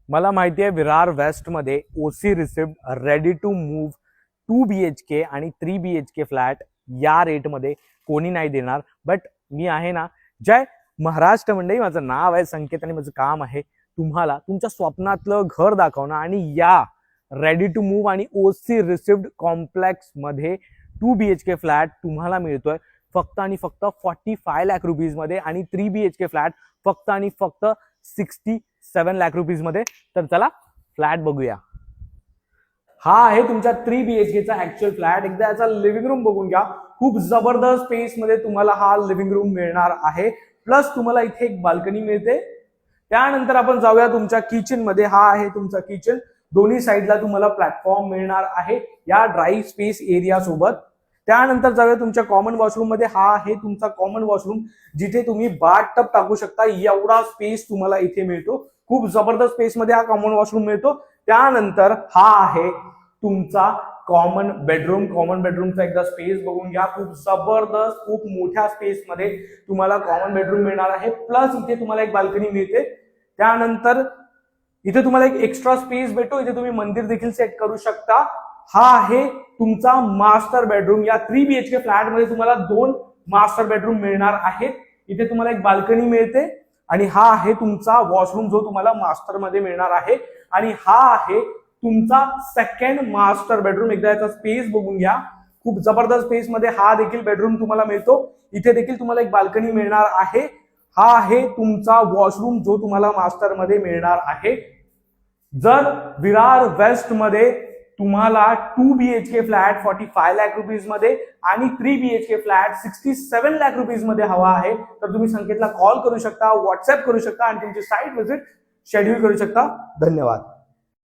मला माहिती आहे विरार वेस्ट मध्ये OC receipt ready to move 2 BHK आणि 3 BHK फ्लॅट या रेटमध्ये कोणी नाही देणार. बट मी आहे ना, जय महाराष्ट्र मंडळी, माझं नाव आहे संकेत आणि माझं काम आहे तुम्हाला तुमच्या स्वप्नातलं घर दाखवणं. आणि या रेडी टू मूव्ह आणि ओसी रिसिप्ट कॉम्प्लेक्स मध्ये 2 BHK फ्लॅट तुम्हाला मिळतोय फक्त आणि फक्त 45 लाख रुपीज मध्ये आणि 3 BHK फ्लॅट फक्त आणि फक्त 67 लाख रुपीज मध्ये. तर चला फ्लॅट बघूया. हा आहे तुमचा 3 BHK चा ऍक्च्युअल फ्लॅट. एकदा याचा लिव्हिंग रूम बघून घ्या. खूप जबरदस्त स्पेस मध्ये तुम्हाला हा लिव्हिंग रूम मिळणार आहे. प्लस तुम्हाला इथे एक बाल्कनी मिळते. त्यानंतर आपण जाऊया तुमच्या किचन मध्ये. हा आहे तुमचा किचन. दोन्ही साईडला तुम्हाला प्लॅटफॉर्म मिळणार आहे या ड्राय स्पेस एरिया सोबत. त्यानंतर जाऊया तुमच्या कॉमन वॉशरूम मध्ये. हा आहे तुमचा कॉमन वॉशरूम, जिथे तुम्ही बाथ टब टाकू शकता. एवढा स्पेस तुम्हाला इथे मिळतो. खूप जबरदस्त स्पेस मध्ये हा कॉमन वॉशरूम मिळतो. त्यानंतर हा आहे तुमचा कॉमन बेडरूम. कॉमन बेडरूमचा एकदा स्पेस बघून घ्या. खूप जबरदस्त, खूप मोठ्या स्पेस मध्ये तुम्हाला कॉमन बेडरूम मिळणार आहे. प्लस इथे तुम्हाला एक बाल्कनी मिळते. त्यानंतर इथे तुम्हाला एक एक्स्ट्रा स्पेस भेटतो. इथे तुम्ही मंदिर देखील सेट करू शकता. हा आहे तुमचा मास्टर बेडरूम. या 3 BHK फ्लॅट मध्ये तुम्हाला 2 मास्टर बेडरूम मिळणार आहेत. इथे तुम्हाला एक बाल्कनी मिळते आणि हा आहे तुमचा वॉशरूम जो तुम्हाला मास्टर मध्ये मिळणार आहे. आणि हा आहे तुमचा सेकंड मास्टर बेडरूम. एकदा याचा स्पेस बघून घ्या. खूप जबरदस्त स्पेस मध्ये हा देखील बेडरूम तुम्हाला मिळतो. इथे देखील तुम्हाला एक बाल्कनी मिळणार आहे. हा आहे तुमचा वॉशरूम जो तुम्हाला मास्टर मध्ये मिळणार आहे. जर विरार वेस्ट मध्ये तुम्हाला 2 BHK फ्लॅट 45 लाख रुपीज मध्ये आणि 3 BHK फ्लॅट 67 लाख रुपीज मध्ये हवा आहे, तर तुम्ही संकेतला कॉल करू शकता, व्हॉट्सअप करू शकता आणि तुमची साईट व्हिजिट शेड्यूल करू शकता. धन्यवाद.